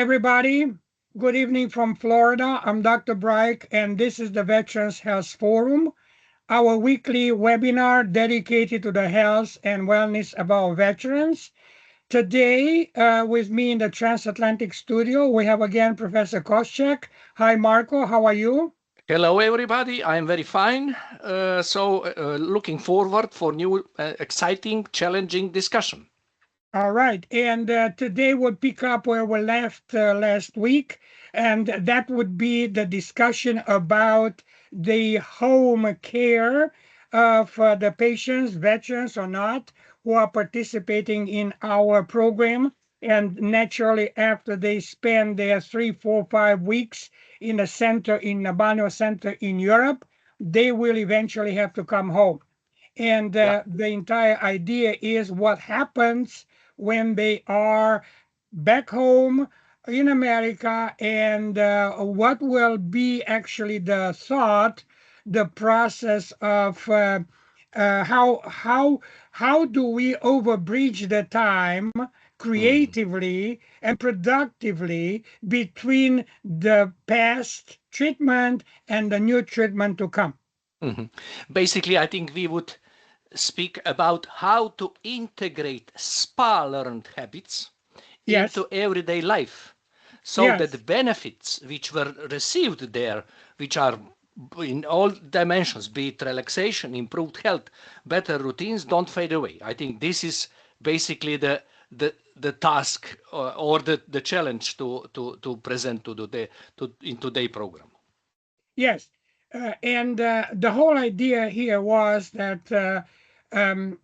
everybody. Good evening from Florida. I'm Dr. Bright, and this is the Veterans Health Forum, our weekly webinar dedicated to the health and wellness of our veterans. Today, with me in the transatlantic studio, we have again Professor Koscak. Hi, Marco. How are you? Hello, everybody. I'm very fine. Looking forward for new, exciting, challenging discussion. All right. And today we'll pick up where we left last week, and that would be the discussion about the home care of the patients, veterans or not, who are participating in our program. And naturally, after they spend their 3, 4, 5 weeks in a center, in the Balneo Center in Europe, they will eventually have to come home. And Yeah. the entire idea is what happens when they are back home in America, and what will be actually the thought, the process of how do we overbridge the time creatively and productively between the past treatment and the new treatment to come. Basically, I think we would speak about how to integrate spa-learned habits Yes, into everyday life, so that the yes. benefits which were received there, which are in all dimensions, be it relaxation, improved health, better routines, don't fade away. I think this is basically the task or the challenge to present in today's program. Yes, and the whole idea here was that um,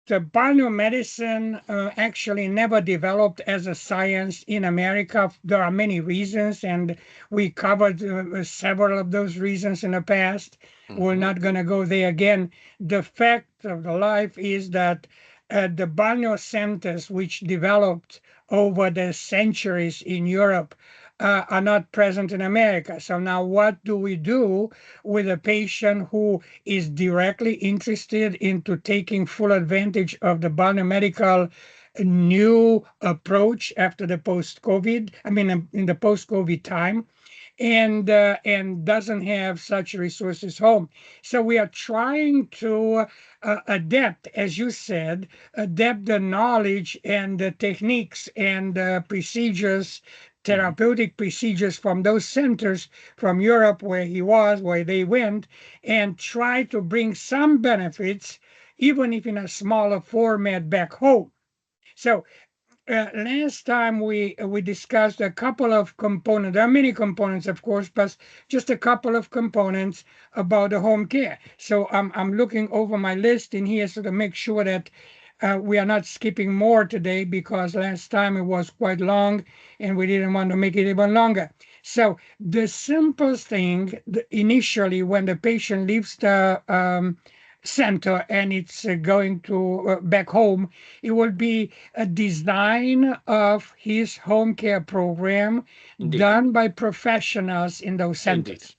the biomedicine actually never developed as a science in America. There are many reasons, and we covered several of those reasons in the past. We're not going to go there again. The fact of the life is that the Balneo centers, which developed over the centuries in Europe, are not present in America. So now what do we do with a patient who is directly interested into taking full advantage of the biomedical new approach after the post-COVID, in the post-COVID time, and doesn't have such resources home. So we are trying to adapt, as you said, adapt the knowledge and the techniques and procedures, therapeutic procedures from those centers from Europe where he was, where they went, and try to bring some benefits, even if in a smaller format, back home. So last time we discussed a couple of components. There are many components, of course, but just a couple of components about the home care. So I'm looking over my list in here so to make sure that we are not skipping more today, because last time it was quite long and we didn't want to make it even longer. So the simplest thing initially, when the patient leaves the center and it's going to back home, it will be a design of his home care program Indeed, done by professionals in those indeed. centers,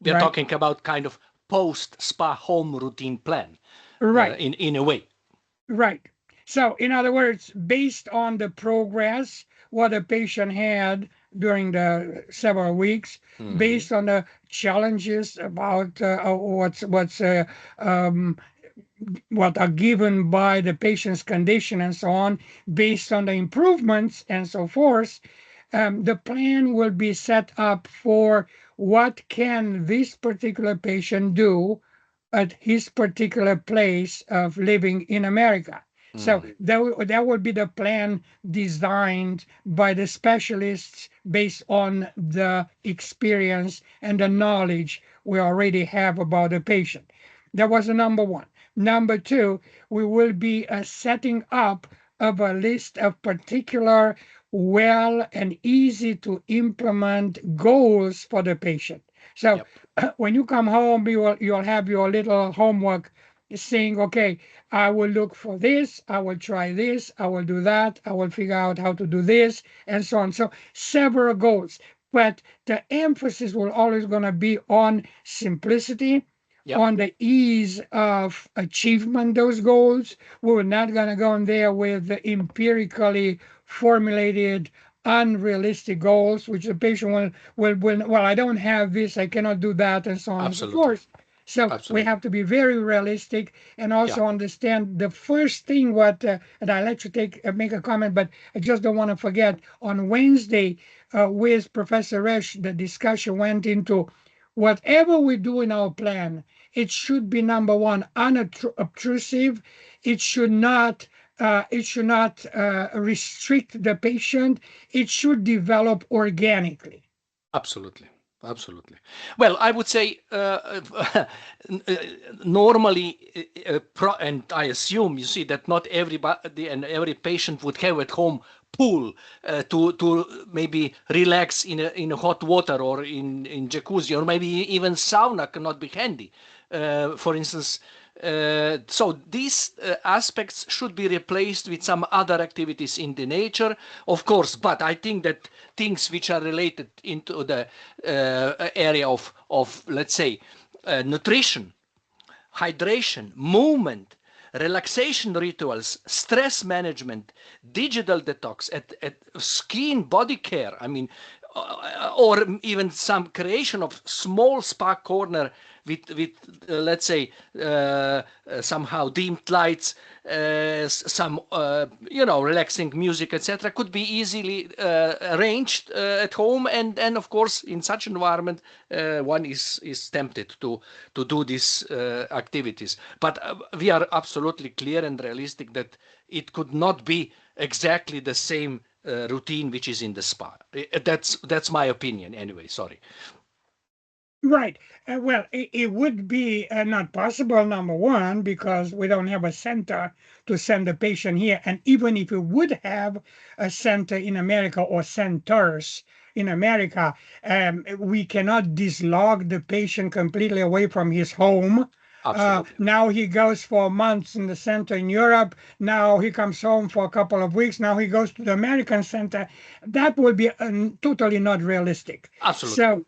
We are right? talking about kind of post-spa home routine plan, Right. in a way. Right. So, in other words, based on the progress, what a patient had during the several weeks, based on the challenges about um, what are given by the patient's condition and so on, based on the improvements and so forth, the plan will be set up for what can this particular patient do at his particular place of living in America. So that would be the plan designed by the specialists based on the experience and the knowledge we already have about the patient. That was the number one. Number two, we will be setting up of a list of particular well and easy to implement goals for the patient. So when you come home, you'll have your little homework saying, okay, I will look for this, I will try this, I will do that, I will figure out how to do this, and so on. So several goals. But the emphasis will always going to be on simplicity, Yep. on the ease of achievement those goals. We're not going to go in there with the empirically formulated unrealistic goals, which the patient will, well, I don't have this, I cannot do that, and so on and so Absolutely. forth. So we Absolutely. have to be very realistic and Yeah. also understand the first thing and I'll let you make a comment, but I just don't want to forget on Wednesday with Professor Resch, the discussion went into whatever we do in our plan, it should be number one, unobtrusive. It should not restrict the patient. It should develop organically. Absolutely. Absolutely. Well, I would say normally, and I assume you see that not everybody and every patient would have at home pool to maybe relax in a hot water or in jacuzzi or maybe even sauna cannot be handy. For instance, so these aspects should be replaced with some other activities in the nature, of course. But I think that things which are related into the area of let's say nutrition, hydration, movement, relaxation rituals, stress management, digital detox, at skin, body care. I mean, or even some creation of small spa corner with let's say somehow dimmed lights, some relaxing music, etc., could be easily arranged at home, and of course in such environment one is tempted to do these activities. But we are absolutely clear and realistic that it could not be exactly the same routine which is in the spa. That's my opinion anyway. Sorry. Right. Well, it would be not possible, number one, because we don't have a center to send the patient here. And even if we would have a center in America or centers in America, we cannot dislodge the patient completely away from his home. Absolutely. Now he goes for months in the center in Europe. Now he comes home for a couple of weeks. Now he goes to the American center. That would be totally not realistic. Absolutely. So,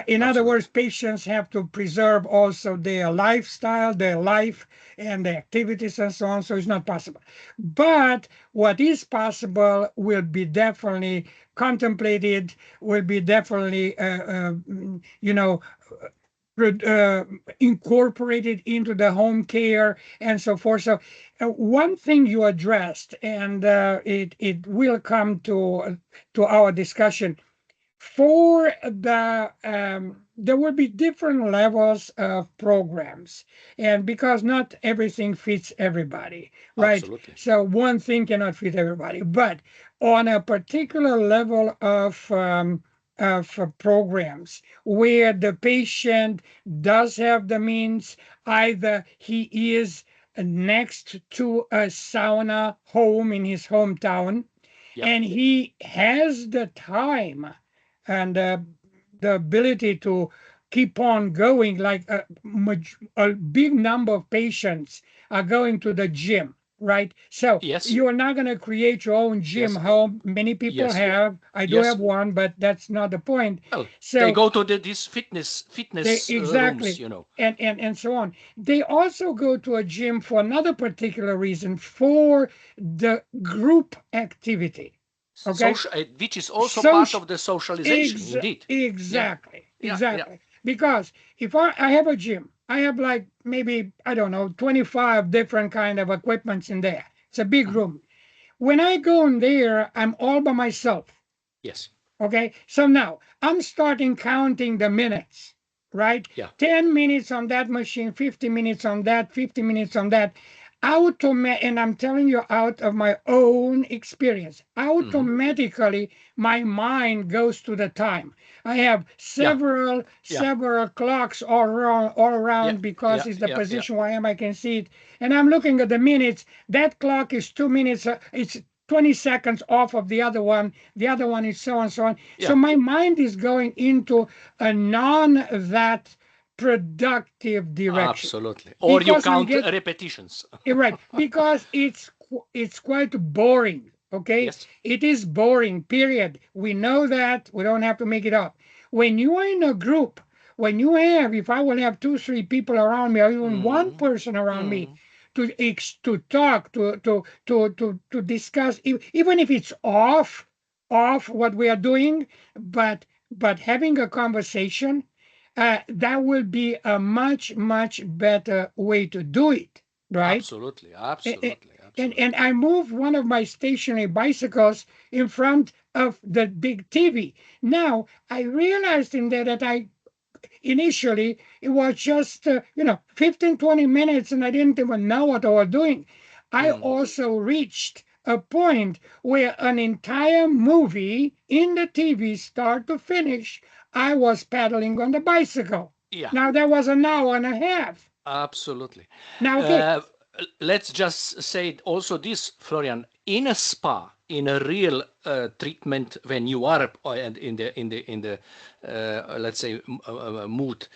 in other Absolutely. words, patients have to preserve also their lifestyle, their life, and their activities and so on. So it's not possible. But what is possible will be definitely contemplated, will be definitely, you know, incorporated into the home care and so forth. So, one thing you addressed, and it will come to our discussion for there will be different levels of programs, and because not everything fits everybody, right? Absolutely. So one thing cannot fit everybody, but on a particular level of programs where the patient does have the means, either he is next to a sauna home in his hometown Yeah. and he has the time and the ability to keep on going, like a big number of patients are going to the gym, right? So Yes. you're not going to create your own gym Yes. home. Many people Yes. have. I do Yes. have one, but that's not the point. Well, they So go to these they fitness rooms, exactly, and so on. They also go to a gym for another particular reason, for the group activity. Okay, social, which is also part social of the socialization. Indeed. Yeah. exactly, Yeah. Yeah. exactly. Because if I have a gym, I have like maybe, I don't know, 25 different kind of equipments in there. It's a big Mhm. room. When I go in there, I'm all by myself. Yes. Okay, so now I'm starting counting the minutes, right? Yeah. 10 minutes on that machine, 50 minutes on that, 50 minutes on that. And I'm telling you out of my own experience, Hmm. automatically my mind goes to the time. I have Yeah. Yeah. several clocks all Yeah. around because Yeah. it's the Yeah. Yeah. position where I am. I can see it, and I'm looking at the minutes. That clock is 2 minutes. It's 20 seconds off of the other one. The other one is so and so on. So Yeah. my mind is going into a non that productive direction Absolutely. Or you because I'm count get repetitions. right, because it's quite boring. Okay, Yes. it is boring. Period. We know that. We don't have to make it up. When you are in a group, when you have, if I will have two, three people around me, or even one Mm. person around me, Mm. to talk, to discuss, even if it's off off what we are doing, but having a conversation, that will be a much, much better way to do it, right? Absolutely, A- a- absolutely, and absolutely. I moved one of my stationary bicycles in front of the big TV. Now I realized in there that I initially it was just 15, 20 minutes, and I didn't even know what I was doing. I Mm. also reached a point where an entire movie in the TV, start to finish, I was pedaling on the bicycle. Yeah, Now that was an hour and a half. absolutely. Now, okay. Uh, let's just say also this, Florian, in a spa, in a real treatment, when you are in the let's say mood,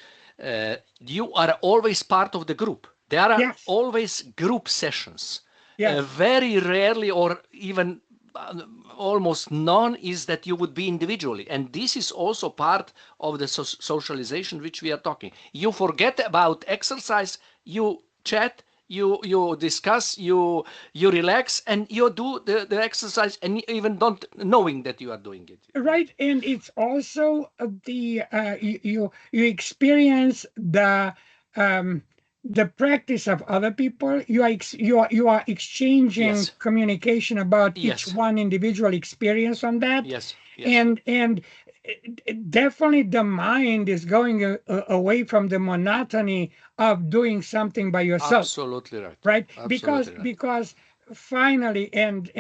you are always part of the group. There are Yes. always group sessions. Yes. Very rarely, or even almost none, is that you would be individually, and this is also part of the socialization which we are talking. You forget about exercise, you chat, you discuss, you relax, and you do the exercise, and even don't knowing that you are doing it. Right, and it's also the you experience um, the practice of other people. You are exchanging Yes, communication about each yes, one individual experience on that, yes, yes. and definitely the mind is going away from the monotony of doing something by yourself, Absolutely right. right? because Absolutely right. because finally, and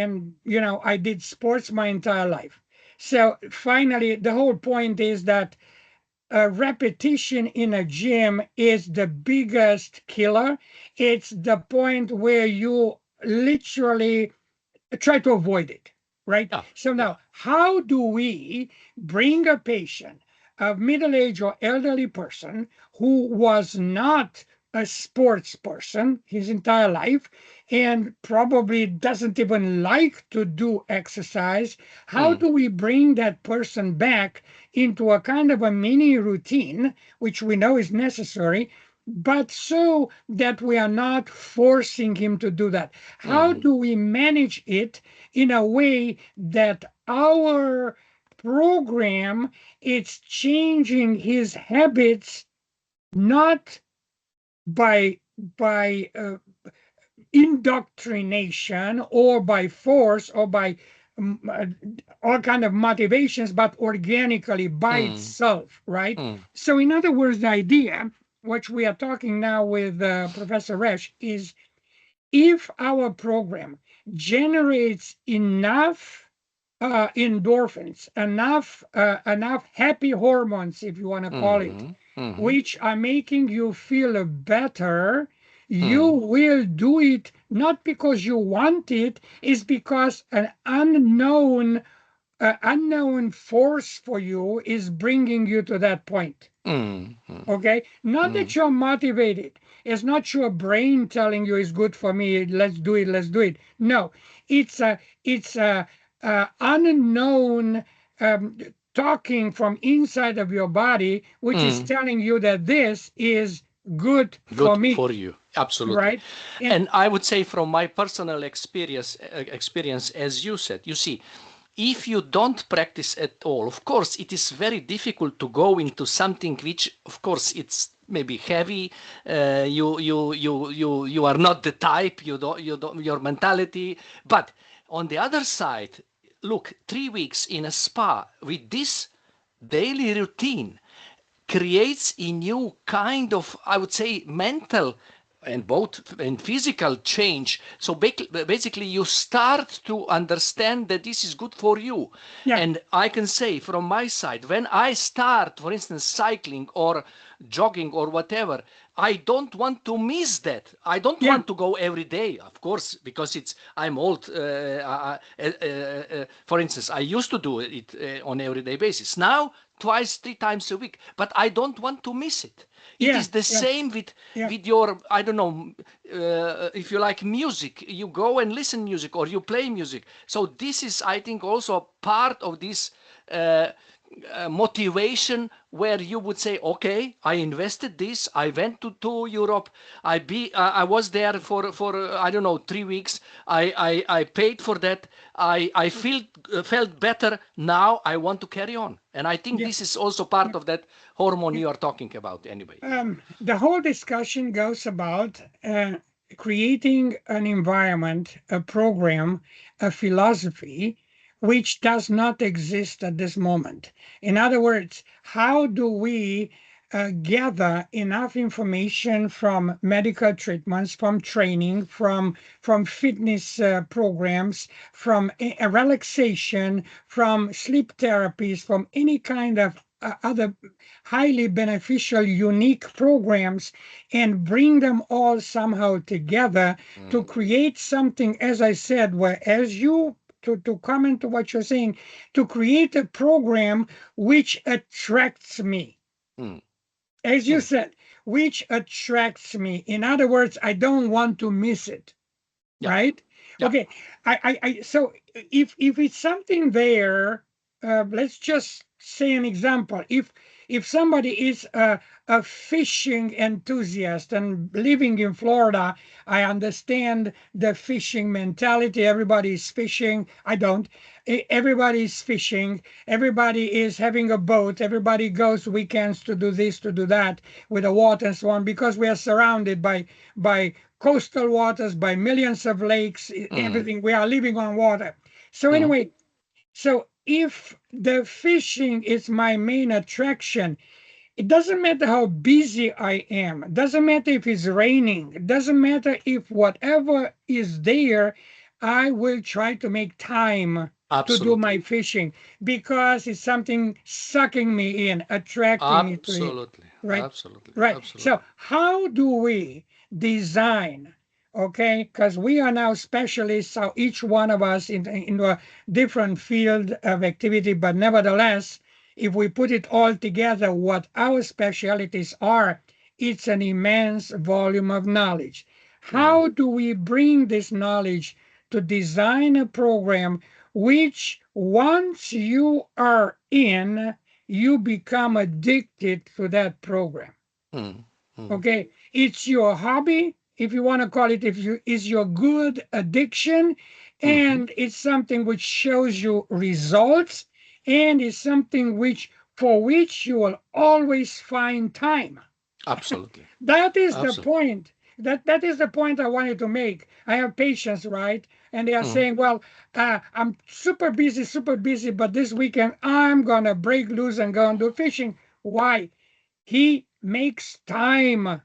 I did sports my entire life, so finally the whole point is that a repetition in a gym is the biggest killer. It's the point where you literally try to avoid it, right? Yeah, So yeah. now, how do we bring a patient, a middle-aged or elderly person who was not a sports person his entire life and probably doesn't even like to do exercise, how Mm, do we bring that person back into a kind of a mini routine, which we know is necessary, but so that we are not forcing him to do that? How mm, do we manage it in a way that our program is changing his habits, not by by indoctrination or by force or by um, uh, all kind of motivations, but organically by mm, itself, right? mm, So in other words, the idea which we are talking now with Professor Resch is, if our program generates enough endorphins, enough happy hormones, if you want to call it, mm, mm, which are making you feel better, you mm, will do it not because you want it, it's because an unknown force for you is bringing you to that point. mm, mm, Okay, not mm, that you're motivated. It's not your brain telling you it's good for me. Let's do it. Let's do it. No, it's a unknown um, talking from inside of your body, which is mm. telling you that this is good for Good me, for you. Absolutely. right? And And I would say from my personal experience, as you said, you see, if you don't practice at all, of course, it is very difficult to go into something which, of course, it's maybe heavy. You are not the type. You don't your mentality. But on the other side, look, 3 weeks in a spa with this daily routine creates a new kind of, I would say, mental and both and physical change. So basically, you start to understand that this is good for you. yeah, And I can say from my side, when I start, for instance, cycling or jogging or whatever, I don't want to miss that. I don't yeah, want to go every day, of course, because I'm old. For instance, I used to do it on everyday basis. Now, twice, 3 times a week, but I don't want to miss it. It yeah, is the yeah, same with yeah. your, I don't know, if you like music, you go and listen music or you play music. So this is, I think, also part of this uh, motivation where you would say, okay, I invested this, I went to Europe, I was there for I don't know 3 weeks, I paid for that, I felt better, now I want to carry on. And I think Yeah. this is also part of that hormone you are talking about anyway. The whole discussion goes about creating an environment, a program, a philosophy which does not exist at this moment. In other words, how do we gather enough information from medical treatments, from training, from fitness programs, from relaxation, from sleep therapies, from any kind of other highly beneficial, unique programs and bring them all somehow together to create something, as I said, where as you to comment to what you're saying, to create a program which attracts me. Mm. As you Mm. said, which attracts me. In other words, I don't want to miss it. Yeah, Right? yeah. Okay. So if it's something there, let's just say an example. If somebody is a fishing enthusiast and living in Florida, I understand the fishing mentality. Everybody is fishing. I don't. Everybody is fishing. Everybody is having a boat. Everybody goes weekends to do this, to do that with the water and so on, because we are surrounded by coastal waters, by millions of lakes, Mm. everything. We are living on water. So Mm. anyway, so if the fishing is my main attraction, it doesn't matter how busy I am. It doesn't matter if it's raining. It doesn't matter if whatever is there, I will try to make time to do Absolutely. my fishing because it's something sucking me in, attracting me to it. Absolutely. Right? Absolutely. Right. So Absolutely. how do we design? Okay, because we are now specialists, so each one of us in a different field of activity, but nevertheless, if we put it all together, what our specialties are, it's an immense volume of knowledge. Mm. How do we bring this knowledge to design a program which, once you are in, you become addicted to that program? Mm. Mm. Okay, it's your hobby, if you want to call it, if you is your good addiction, Mhm. and it's something which shows you results, and it's something which for which you will always find time. Absolutely. That is the Absolutely. point. That is the point I wanted to make. I have patients, right? And they are Mm. saying, well, I'm super busy, but this weekend I'm gonna break loose and go and do fishing. Why? He makes time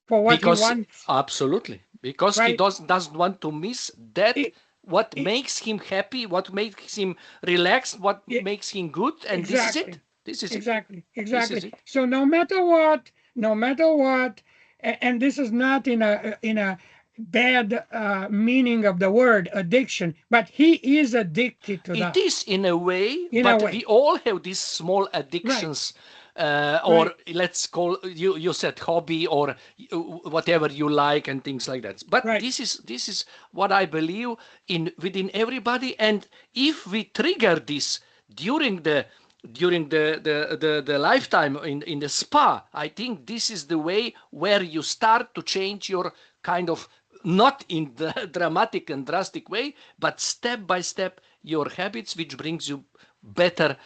for what he Because wants, absolutely, because he right? doesn't want to miss that It, what it, makes him happy, what makes him relaxed, what it, makes him good, and this is it. exactly, This is it. exactly, This is exactly. it. So no matter what, and this is not in a bad meaning of the word addiction, but he is addicted to It that is in a way, in a but we way, all have these small right? addictions, Right, or let's call you said hobby or whatever you like and things like that. But right. this is what I believe in within everybody, and if we trigger this during the lifetime in the spa, I think this is the way where you start to change your kind of, not in the dramatic and drastic way, but step by step your habits, which brings you better,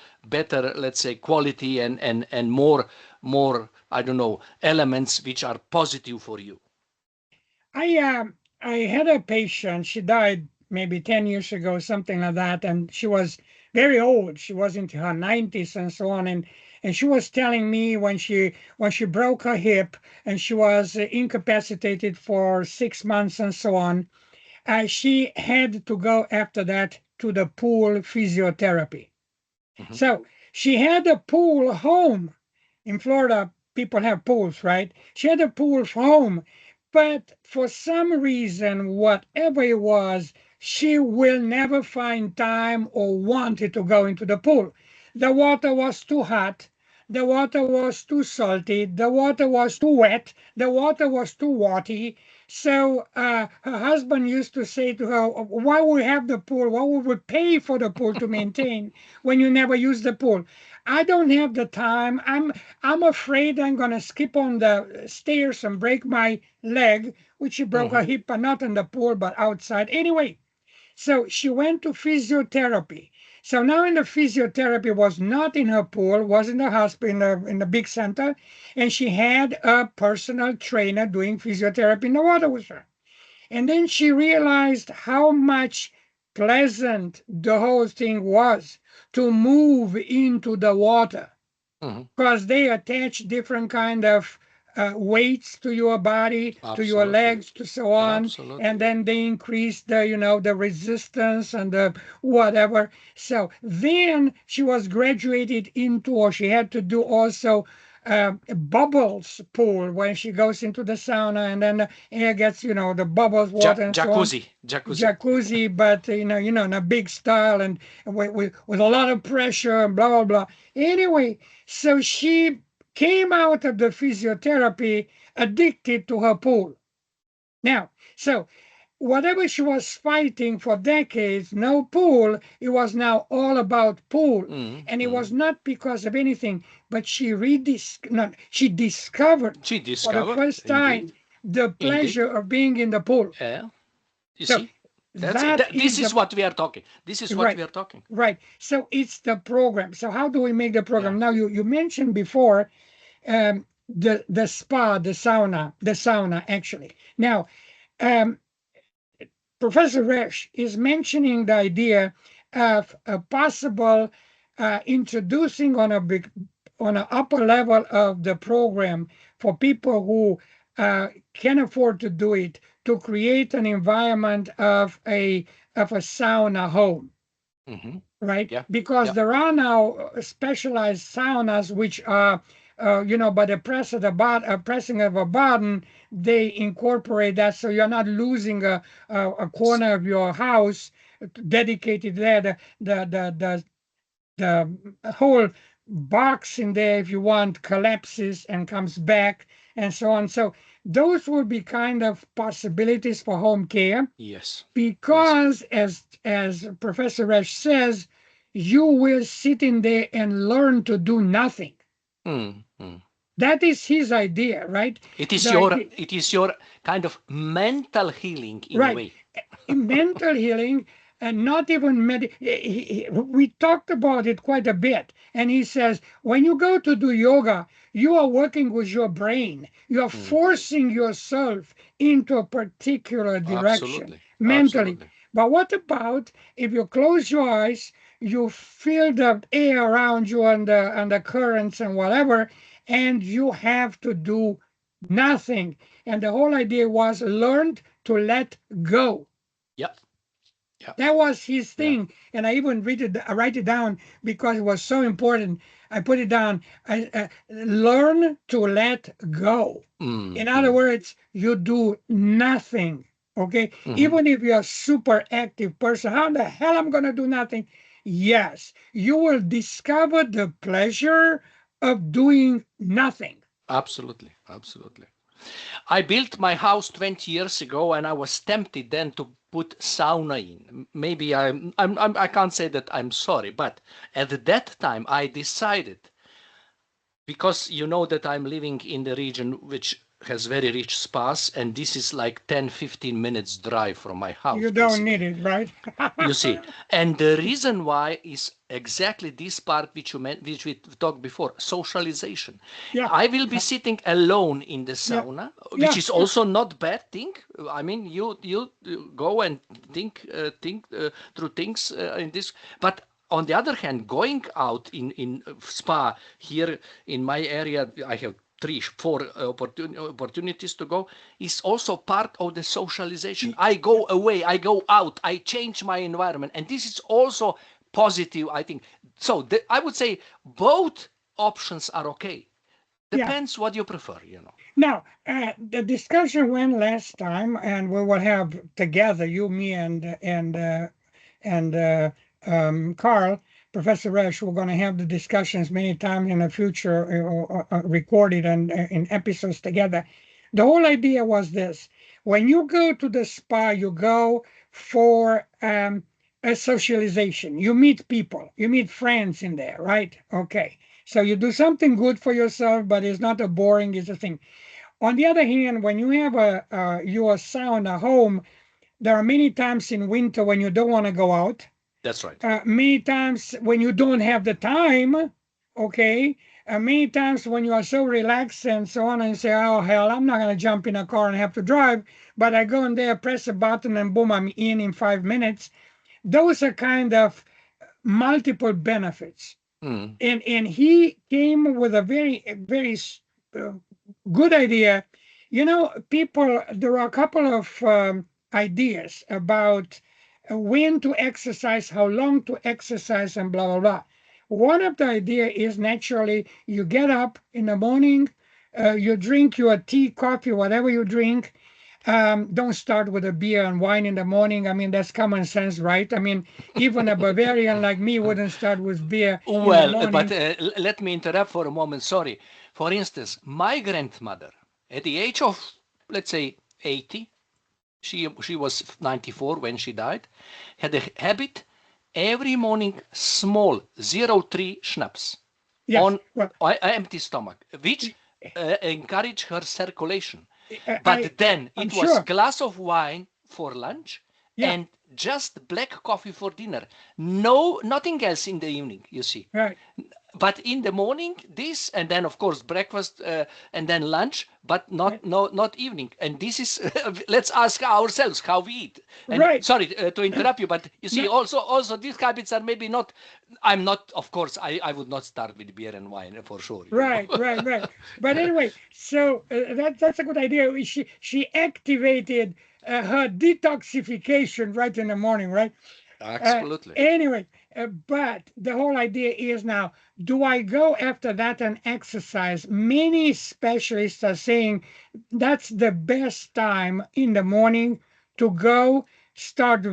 let's say, quality and more, I don't know, elements which are positive for you. I had a patient. She died maybe 10 years ago, something like that, and she was very old. She was into her 90s and so on, and she was telling me when she broke her hip and she was incapacitated for 6 months and so on. She had to go after that to the pool physiotherapy. Mhm. So she had a pool home. In Florida, people have pools, right? She had a pool home, but for some reason, whatever it was, she will never find time or wanted to go into the pool. The water was too hot. The water was too salty. The water was too wet. The water was too watery. So her husband used to say to her, why would we have the pool? Why would we pay for the pool to maintain when you never use the pool? I don't have the time. I'm afraid I'm gonna skip on the stairs and break my leg, which she broke her hip, but not in the pool, but outside. Anyway, so she went to physiotherapy. So now in the physiotherapy was not in her pool, was in the hospital, in the big center, and she had a personal trainer doing physiotherapy in the water with her. And then she realized how much pleasant the whole thing was to move into the water because they attach different kind of weights to your body, to your legs, to so on, Absolutely. and then they increase the the resistance and the whatever. So then she was graduated into, or she had to do also bubbles pool when she goes into the sauna, and then the air gets the bubbles water and so on. Jacuzzi, but in a big style and with a lot of pressure and blah blah blah. Anyway, so she came out of the physiotherapy addicted to her pool. Now, so whatever she was fighting for decades, no pool, it was now all about pool. And it was not because of anything, but she discovered for the first time the pleasure of being in the pool. Yeah. You So see? This is what we are talking. This is what we are talking. Right. So it's the program. So how do we make the program? Now you mentioned before the spa, the sauna actually. Now, Professor Resch is mentioning the idea of a possible introducing on an upper level of the program for people who can afford to do it, to create an environment of a sauna home. Right? Yeah. Because there are now specialized saunas which are, by the pressing of a button, they incorporate that, so you're not losing a corner of your house dedicated there. The whole box in there, if you want, collapses and comes back and so on. So those will be kind of possibilities for home care. Yes. Because as Professor Resch says, you will sit in there and learn to do nothing. That is his idea, right? It is your kind of mental healing in a way. Mental healing, and not even we talked about it quite a bit. And he says, when you go to do yoga, you are working with your brain. You are forcing yourself into a particular direction mentally. But what about if you close your eyes, you feel the air around you and the currents and whatever, and you have to do nothing. And the whole idea was learn to let go. Yep. That was his thing. And I even write it down because it was so important. I put it down. Learn to let go. In other words, you do nothing. Okay. Even if you're a super active person, how the hell I'm going to do nothing? Yes, you will discover the pleasure of doing nothing. Absolutely. I built my house 20 years ago, and I was tempted then to put sauna in. Maybe I can't say that I'm sorry, but at that time I decided, because you know that I'm living in the region which has very rich spas, and this is like 10-15 minutes drive from my house. You don't need it, right? You see, and the reason why is exactly this part which we talked before, socialization. I will be sitting alone in the sauna, which is also not bad thing. I mean, you go and think through things in this, but on the other hand, going out in spa here in my area, I have 3-4 opportunities to go, is also part of the socialization. I go away, I go out, I change my environment, and this is also positive, I think. So I would say both options are okay. Depends what you prefer, Now, the discussion went last time, and we will have together, you, me, and Carl, Professor Resch, we're going to have the discussions many times in the future, recorded and in episodes together. The whole idea was this. when you go to the spa, you go for a socialization. You meet people, you meet friends in there, right? Okay. So you do something good for yourself, but it's not a boring, it's a thing. On the other hand, when you have your sauna home, there are many times in winter when you don't want to go out. That's right. Many times when you don't have the time, okay. Many times when you are so relaxed and so on, and you say, "Oh hell, I'm not going to jump in a car and have to drive," but I go in there, press a button, and boom, I'm in 5 minutes. Those are kind of multiple benefits. And he came with a very uh, good idea. You know, people, there are a couple of ideas about when to exercise, how long to exercise, and blah, blah, blah. One of the idea is naturally you get up in the morning, you drink your tea, coffee, whatever you drink. Don't start with a beer and wine in the morning. I mean, that's common sense, right? I mean, even a Bavarian like me wouldn't start with beer in the Well, but morning. let me interrupt for a moment. Sorry. For instance, my grandmother, at the age of, let's say, 80, she was 94 when she died, had a habit every morning, small 0.3 schnapps Yes. on Well, empty stomach, which encouraged her circulation. I, But then I'm it was sure. glass of wine for lunch Yeah. and just black coffee for dinner. No, nothing else in the evening, you see. Right. But in the morning, this, and then of course breakfast, and then lunch, but not evening. And this is let's ask ourselves how we eat. And Right. sorry to interrupt you, but you see, No, also these habits are maybe not. I'm not, of course, I would not start with beer and wine for sure. right, right, right. But anyway, so that's a good idea. She activated her detoxification right in the morning, right? Absolutely. Anyway, but the whole idea is now, do I go after that and exercise? Many specialists are saying that's the best time in the morning to go start,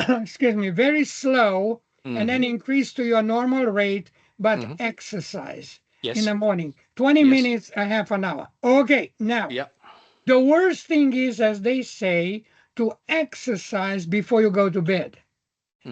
excuse me, very slow and then increase to your normal rate, but exercise in Yes. the morning. 20 Yes. minutes, a half an hour. Okay, now, Yeah. the worst thing is, as they say, to exercise before you go to bed.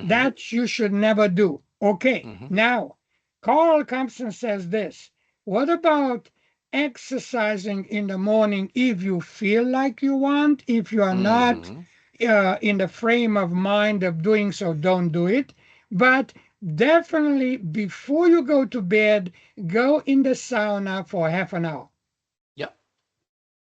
That you should never do. Okay, now Carl comes and says this. What about exercising in the morning if you feel like you want? If you are not in the frame of mind of doing so, don't do it. But definitely before you go to bed, go in the sauna for half an hour Yeah.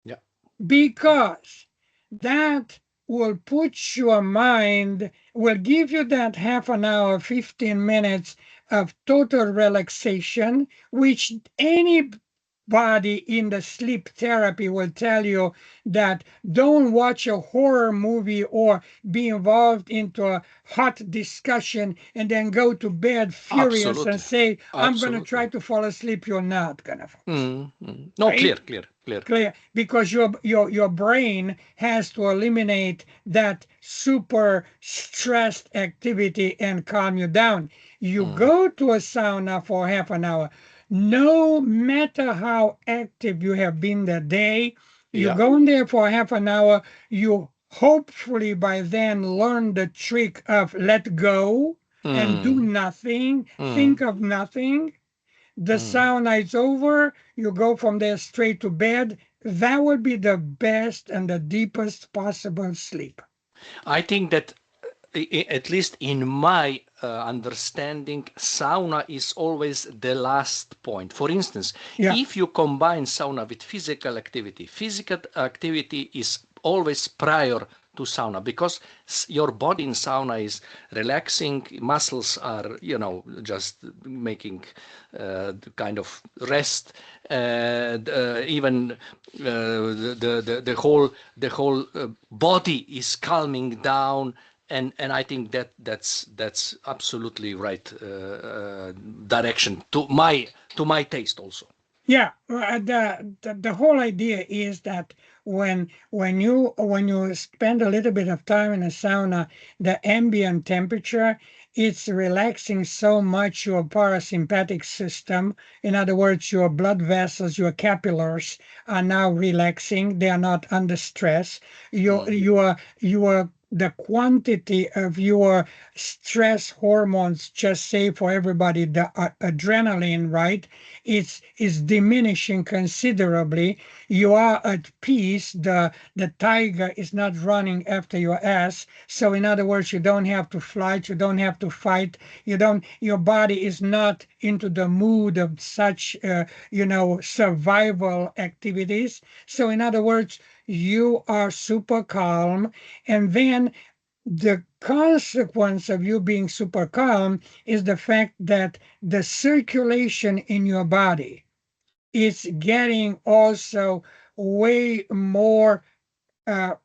Yeah. because that will put your mind, will give you that half an hour, 15 minutes of total relaxation, which anybody in the sleep therapy will tell you that don't watch a horror movie or be involved into a hot discussion and then go to bed furious and Absolutely. say, I'm going to Absolutely. try to fall asleep. You're not going to fall asleep. No, Right? clear. Clear, because your brain has to eliminate that super stressed activity and calm you down. You go to a sauna for half an hour, no matter how active you have been that day, you Yeah. go in there for half an hour, you hopefully by then learn the trick of let go and do nothing, think of nothing. The sauna is over, you go from there straight to bed. That would be the best and the deepest possible sleep. I think that at least in my understanding, sauna is always the last point. For instance, Yeah, if you combine sauna with physical activity is always prior to sauna because your body in sauna is relaxing, muscles are, just making kind of rest, even the whole body is calming down, and I think that's absolutely right direction to my taste also. yeah. The whole idea is that when you spend a little bit of time in a sauna, the ambient temperature it's relaxing so much your parasympathetic system. In other words, your blood vessels, your capillaries are now relaxing. They are not under stress. The quantity of your stress hormones, just say for everybody, the adrenaline, right? It's diminishing considerably. You are at peace. The tiger is not running after your ass. So in other words, you don't have to flight, you don't have to fight, your body is not into the mood of such survival activities. So in other words, you are super calm. And then the consequence of you being super calm is the fact that the circulation in your body is getting also way more uh,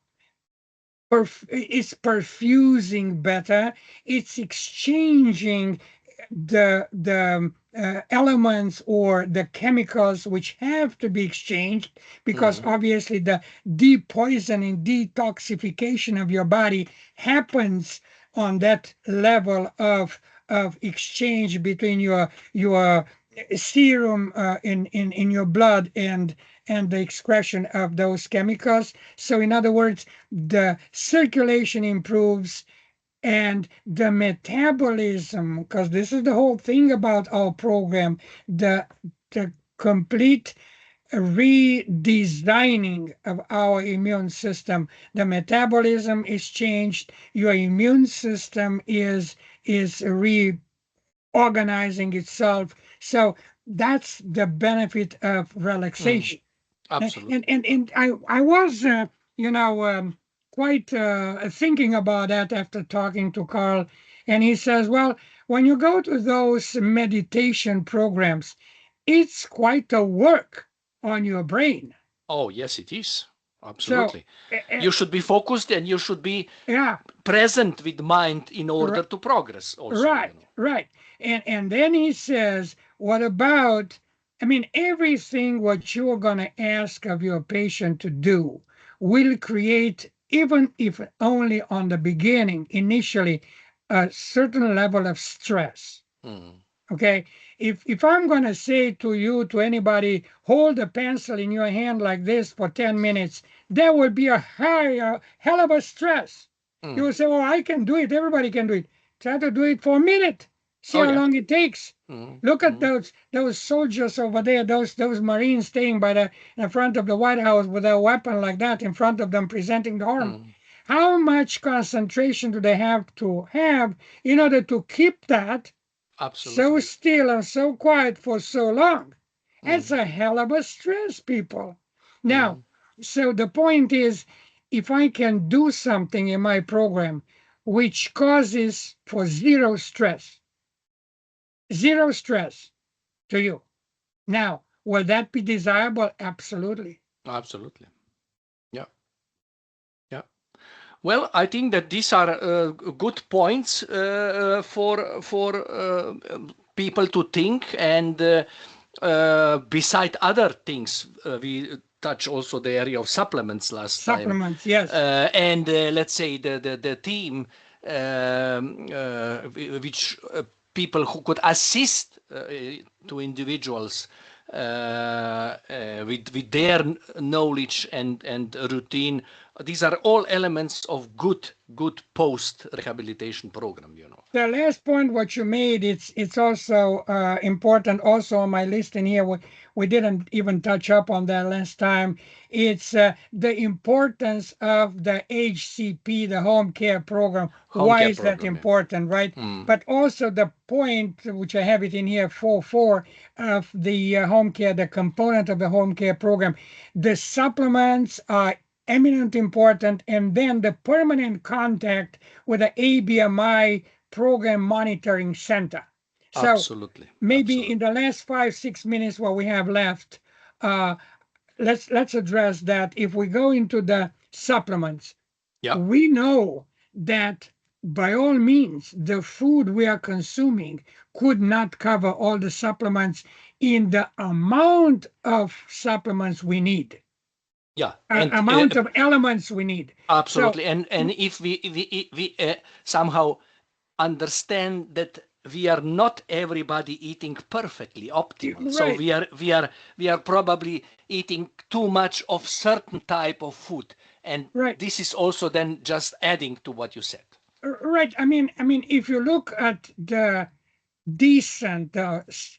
it's perfusing better. It's exchanging the elements or the chemicals which have to be exchanged, because obviously the depoisoning, detoxification of your body happens on that level of exchange between your serum in your blood and the excretion of those chemicals. So in other words, the circulation improves and the metabolism, because this is the whole thing about our program, the complete redesigning of our immune system. The metabolism is changed. Your immune system is reorganizing itself. So that's the benefit of relaxation. Absolutely. And I was quite thinking about that after talking to Carl, and he says, well, when you go to those meditation programs, it's quite a work on your brain. Oh, yes, it is. So Absolutely. You should be focused and you should be yeah, present with mind in order r- to progress also, right, right. And then he says, what about, I mean, everything what you're going to ask of your patient to do will create, even if only on the beginning, initially, a certain level of stress. Okay, if I'm going to say to you, to anybody, hold a pencil in your hand like this for 10 minutes, there will be a hell of a stress. You will say, oh, I can do it, everybody can do it. Try to do it for a minute, see Oh, how yeah. long it takes. Look at those soldiers over there, those Marines staying by in front of the White House with a weapon like that in front of them, presenting the arm. How much concentration do they have to have in order to keep that so Absolutely. still and so quiet for so long? That's a hell of a stress, people. Now, so the point is, if I can do something in my program which causes for zero stress to you, now, will that be desirable? Absolutely. Absolutely. Yeah. Yeah. Well, I think that these are good points for people to think, and beside other things, we touch also the area of supplements last time. Supplements, yes. And let's say the team which people who could assist to individuals with their knowledge and routine. These are all elements of good post rehabilitation program. The last point what you made, it's also important. Also on my list in here, we didn't even touch up on that last time. It's the importance of the HCP, the home care program. Why is that important, right? But also the point, which I have it in here, 4.4 of the home care, the component of the home care program. The supplements are eminent important, and then the permanent contact with the ABMI program monitoring center. So absolutely. Maybe Absolutely. in the last 5-6 minutes what we have left, let's address that. If we go into the supplements, we know that by all means the food we are consuming could not cover all the supplements in the amount of supplements we need. Yeah, and amount of elements we need. Absolutely. So, and if we somehow understand that we are not everybody eating perfectly optimal. So Right, we are probably eating too much of certain type of food, and right. this is also then just adding to what you said. Right. I mean, if you look at the decent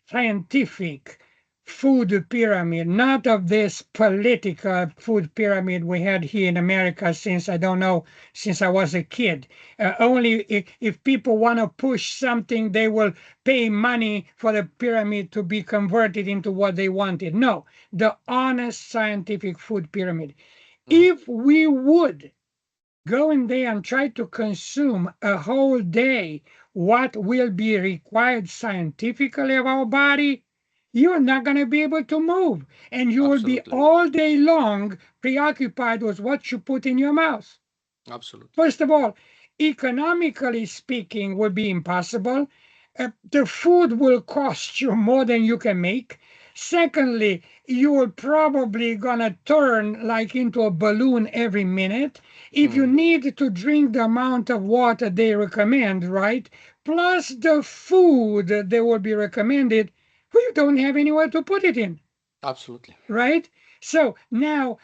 scientific food pyramid, not of this political food pyramid we had here in America since I don't know, since I was a kid. Only if people want to push something, they will pay money for the pyramid to be converted into what they wanted. No, the honest scientific food pyramid. Mhm. If we would go in there and try to consume a whole day what will be required scientifically of our body, you're not going to be able to move. And you will be Absolutely. all day long preoccupied with what you put in your mouth. Absolutely. First of all, economically speaking, would be impossible. The food will cost you more than you can make. Secondly, you will probably gonna turn like into a balloon every minute. If you need to drink the amount of water they recommend, right? Plus the food that they will be recommended, well, you don't have anywhere to put it in, Absolutely. right? So now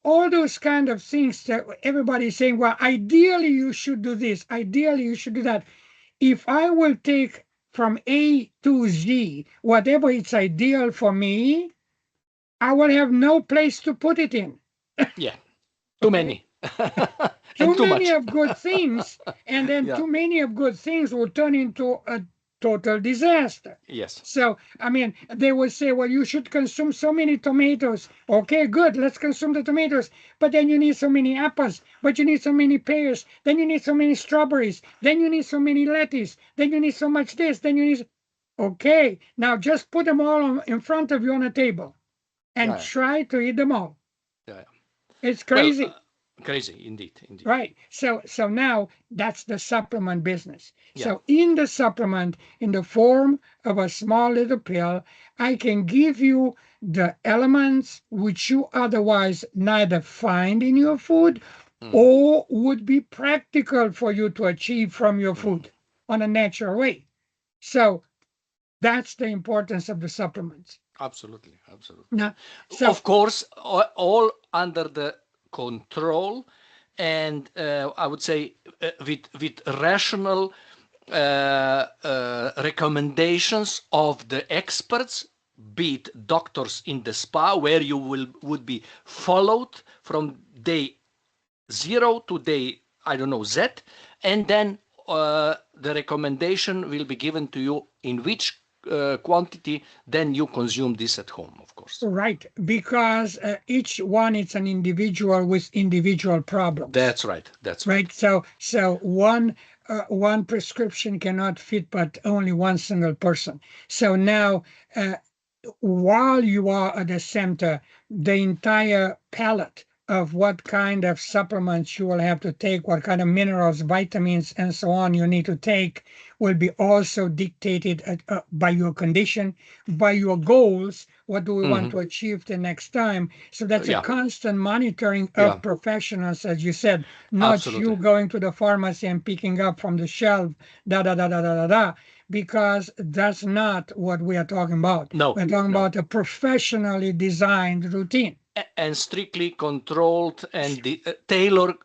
all those kind of things that everybody's saying, well, ideally you should do this, ideally you should do that. If I will take from A to Z, whatever it's ideal for me, I will have no place to put it in. Yeah. Too Okay. many. And Too too many much. of good things, and then Yeah. too many of good things will turn into a total disaster. Yes. So, I mean, they will say, well, you should consume so many tomatoes. Okay, good, let's consume the tomatoes. But then you need so many apples, but you need so many pears, then you need so many strawberries, then you need so many lettuce, then you need so much this, then you need. Okay, now just put them all in front of you on a table and Yeah. try to eat them all. Yeah. Yeah. It's Well, crazy. crazy indeed. Indeed. Right. So now that's the supplement business. Yeah. So in the supplement, in the form of a small little pill, I can give you the elements which you otherwise neither find in your food or would be practical for you to achieve from your food on a natural way. So that's the importance of the supplements. Absolutely. Absolutely. Now, so Of course, all under the control and I would say with rational recommendations of the experts, be it doctors in the spa, where you would be followed from day 0 to day, I don't know, Z, and then the recommendation will be given to you in which quantity then you consume this at home, of course. right, because each one is an individual with individual problems. That's right. That's right. Right. So one prescription cannot fit but only one single person. So now while you are at the center, the entire palette of what kind of supplements you will have to take, what kind of minerals, vitamins, and so on you need to take will be also dictated by your condition, by your goals. What do we want to achieve the next time? So that's a Yeah. constant monitoring Yeah. of professionals, as you said, not you Absolutely. going to the pharmacy and picking up from the shelf, da da da da da da da, because that's not what we are talking about. No. We're talking No. about a professionally designed routine. And strictly controlled and tailor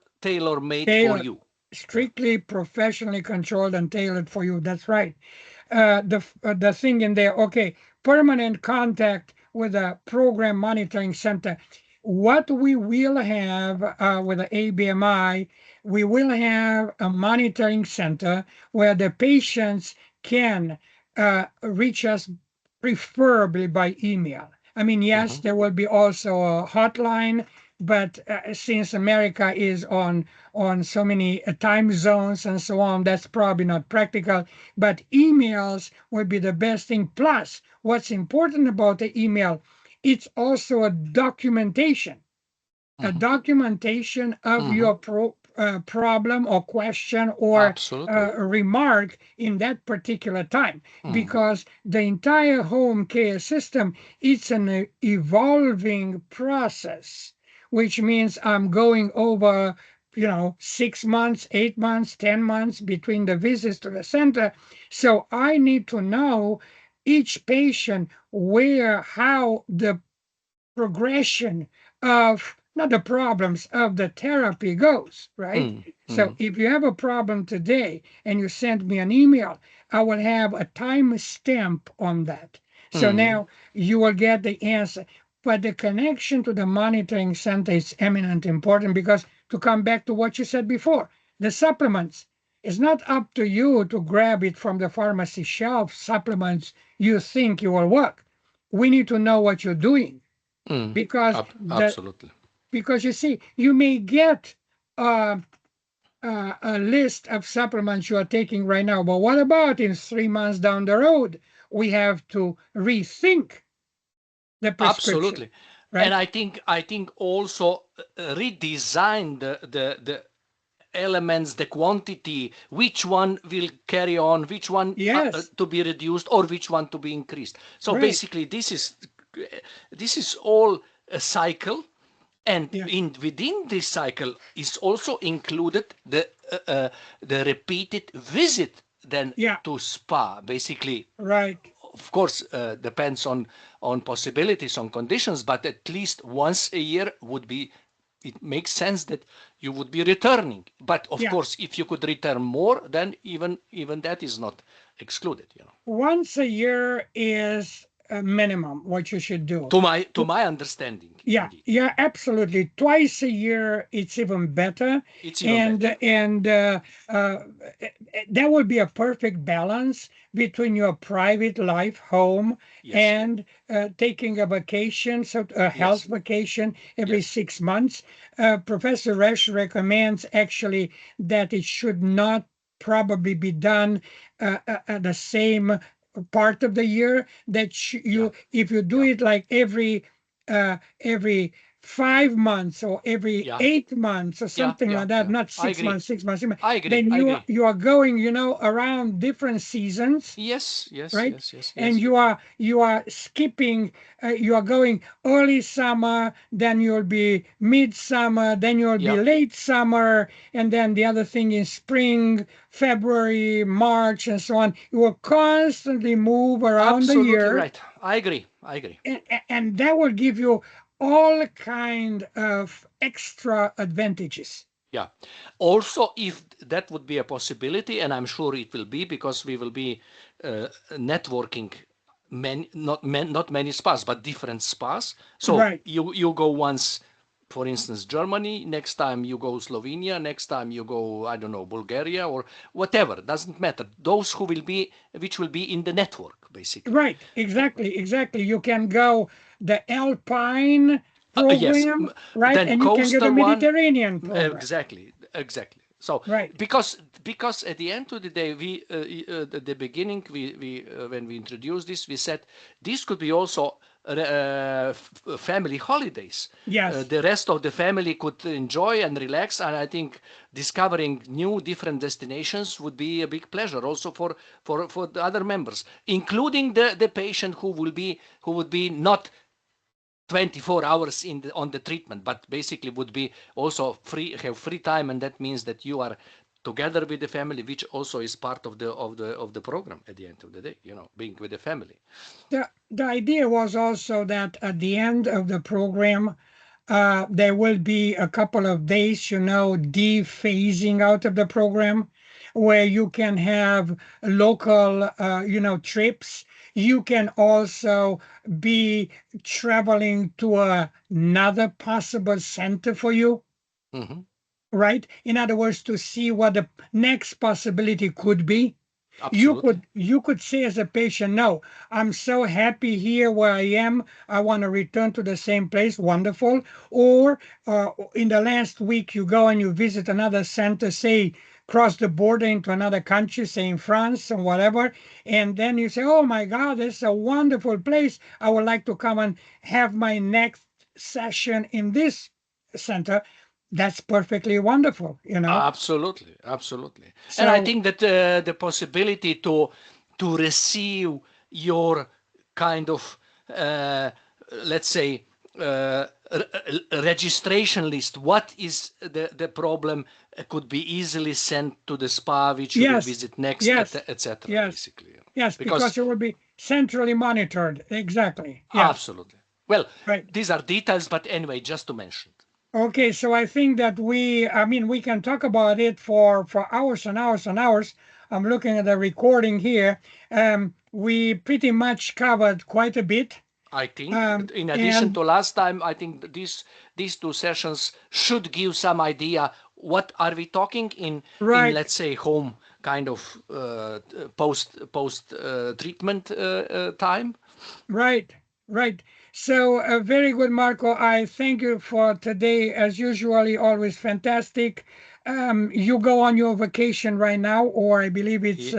made for Tailored, you. strictly professionally controlled and tailored for you. That's right. The thing in there, okay, permanent contact with a program monitoring center. What we will have with the ABMI, we will have a monitoring center where the patients can reach us preferably by email. I mean, yes, there will be also a hotline, but since America is on so many time zones and so on, that's probably not practical. But emails would be the best thing. Plus, what's important about the email, it's also a documentation of your problem or question or Absolutely. remark in that particular time, because the entire home care system, it's an evolving process, which means I'm going over 6 months, 8 months, 10 months between the visits to the center. So I need to know each patient how the progression of not the problems of the therapy goes, right? So if you have a problem today and you send me an email, I will have a time stamp on that. So now you will get the answer. But the connection to the monitoring center is eminent important because to come back to what you said before, the supplements, it's not up to you to grab it from the pharmacy shelf, supplements you think you will work. We need to know what you're doing because Absolutely. because you see, you may get uh, a list of supplements you are taking right now, but what about in 3 months down the road? We have to rethink the prescription, Absolutely. right? And I think also redesign the elements, the quantity, which one will carry on, which one Yes, to be reduced, or which one to be increased. So right. basically, this is all a cycle, and Yeah, within this cycle is also included the repeated visit then yeah, to spa. Basically, right. of course, depends on possibilities, on conditions, but at least once a year would be. It makes sense that you would be returning. But of Yeah. course, if you could return more, then even that is not excluded. Once a year is a minimum what you should do. To my understanding, Yeah, indeed, yeah, absolutely. Twice a year, it's even better, it's even and better. that would be a perfect balance between your private life, home, Yes, and taking a vacation, so a health yes, vacation every yes, 6 months. Professor Resch recommends actually that it should not probably be done at the same part of the year. That yeah, if you do yeah, it like every 5 months or every yeah, 8 months or yeah, something yeah, like that, yeah. not I 6 months, agree. 6 months, 6 months, I agree. then I agree. you are going, around different seasons, Yes, yes, right? yes, yes, And yes. you are skipping. You are going early summer, then you'll be midsummer, then you'll be Yeah, late summer, and then the other thing is spring, February, March, and so on. You will constantly move around the absolutely year, right. I agree. I agree. and that will give you all kind of extra advantages. Yeah. Also, if that would be a possibility, and I'm sure it will be because we will be networking not many spas, but different spas. So Right, you go once, for instance, Germany. Next time you go Slovenia. Next time you go, I don't know, Bulgaria or whatever. Doesn't matter. Those which will be in the network, basically. right, exactly. You can go the Alpine Yes, program, right, then and you can go the coastal one. Mediterranean program, Exactly. So right. because at the end of the day, we at the beginning we when we introduced this, we said this could be also family holidays. Yes, The rest of the family could enjoy and relax, and I think discovering new different destinations would be a big pleasure also for the other members, including the patient who would be not 24 hours on the treatment, but basically would be also have free time, and that means that you are together with the family, which also is part of the program at the end of the day, being with the family. the idea was also that at the end of the program, there will be a couple of days, dephasing out of the program where you can have local, trips. You can also be traveling to another possible center for you, Hmm. right? In other words, to see what the next possibility could be. You Absolutely. could you could say as a patient, no, I'm so happy here where I am. I want to return to the same place. Wonderful. Or in the last week, you go and you visit another center, say cross the border into another country, say in France or whatever, and then you say, oh my God, this is a wonderful place. I would like to come and have my next session in this center. That's perfectly wonderful. Absolutely, absolutely. And I So think that the possibility to receive your kind of let's say registration list. What is the problem? Could be easily sent to the spa which you will visit next, etc. Basically, yes, because it will be centrally monitored. Exactly. Yes. Absolutely. Well, these are details, but anyway, just to mention. Okay, so I think that we can talk about it for hours and hours and hours. I'm looking at the recording here. We pretty much covered quite a bit. I think, in addition to last time, I think these two sessions should give some idea what are we talking in let's say home kind of post treatment time. Right. So very good, Marco. I thank you for today, as usually, always fantastic. You go on your vacation right now, or I believe it's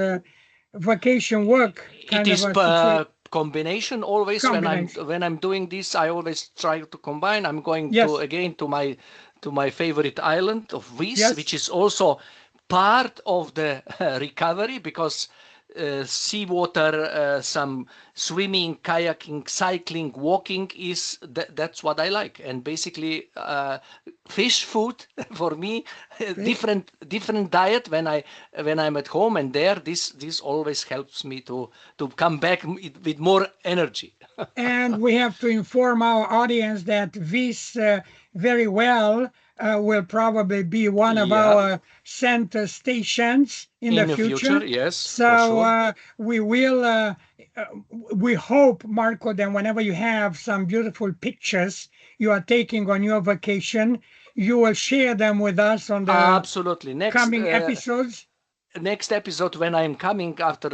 vacation work kind of a situation. Combination always. When I'm doing this, I always try to combine. I'm going to my favorite island of Vis, which is also part of the recovery, because seawater, some swimming, kayaking, cycling, walking that's what I like. And basically fish food for me, different diet when I'm at home, and there this always helps me to come back with more energy. And we have to inform our audience that this very well will probably be one of our center stations in the future. Yes. So we will. We hope, Marco, that whenever you have some beautiful pictures you are taking on your vacation, you will share them with us on the coming episodes. Next episode, when I'm coming after,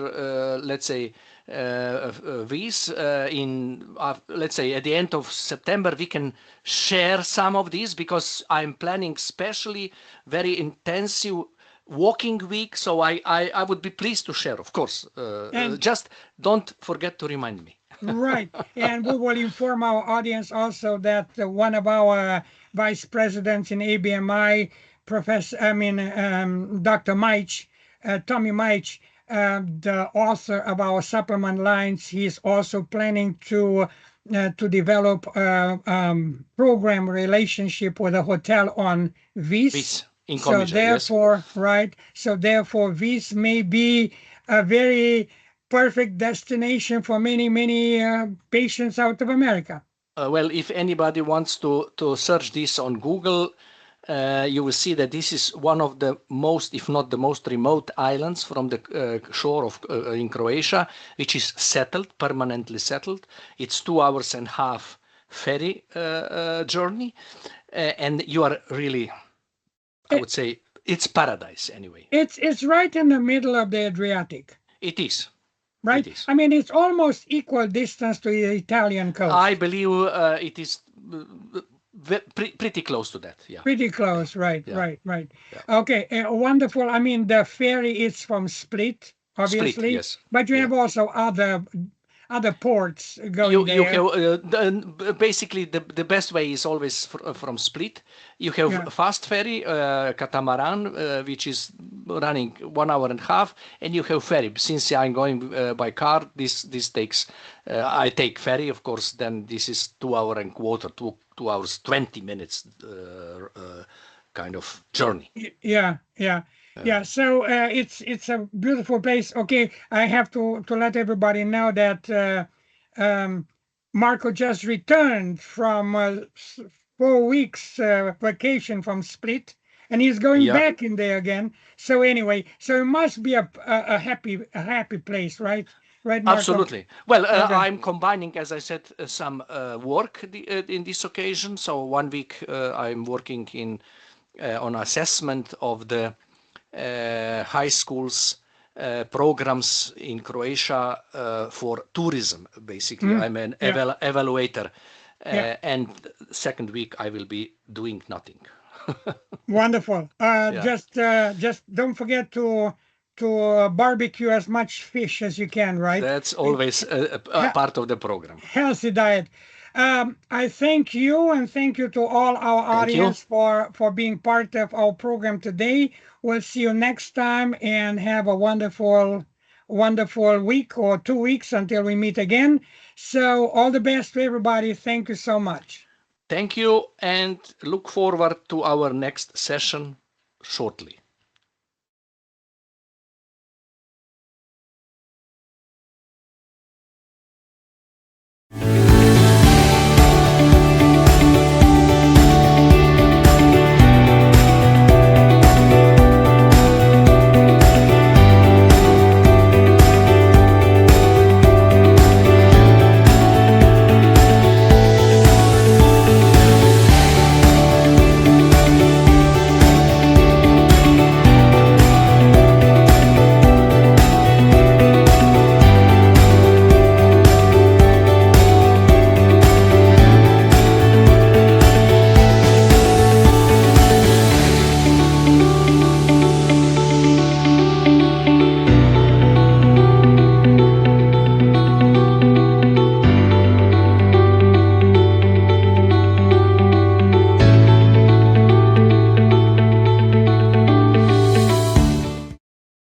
let's say, this let's say at the end of September, we can share some of these, because I'm planning especially very intensive walking week. So I would be pleased to share, of course. Just don't forget to remind me. Right. And we will inform our audience also that one of our vice presidents in ABMI, Dr. Meich, Tommy Meich, the author of our supplement lines, he's also planning to develop a program relationship with a hotel on Vis. So therefore, so therefore, Vis may be a very perfect destination for many patients out of America. Well, if anybody wants to search this on Google, you will see that this is one of the most, if not the most remote islands from the shore of in Croatia, which is permanently settled. It's 2.5 hours ferry journey, and you are really, I would say, it's paradise anyway. It's right in the middle of the Adriatic. It is. Right? It is. I mean, it's almost equal distance to the Italian coast. I believe it is pretty close to that. Yeah. Pretty close. Right. Yeah. Okay. Wonderful. I mean, the ferry is from Split, obviously. Split, yes. But you have also other ports going there. You have, basically, the best way is always from Split. You have fast ferry, catamaran, which is running 1.5 hours, and you have ferry. Since I'm going by car, this takes. I take ferry, of course. Then this is 2.25 hours, 2 hours 20 minutes kind of journey. Yeah. So it's a beautiful place. Okay, I have to let everybody know that Marco just returned from 4 weeks vacation from Split, and he's going back in there again. So anyway, so it must be a happy place, right? Right, Marco? Absolutely. Well, I'm combining, as I said, some work in this occasion. So 1 week I'm working on assessment of the high schools programs in Croatia for tourism. Basically, I'm an evaluator, and second week I will be doing nothing. Wonderful. Just don't forget to barbecue as much fish as you can, right? That's always a part of the program. Healthy diet. I thank you, and thank you to all our audience for being part of our program today. We'll see you next time, and have a wonderful week or 2 weeks until we meet again. So all the best to everybody. Thank you so much. Thank you and look forward to our next session shortly.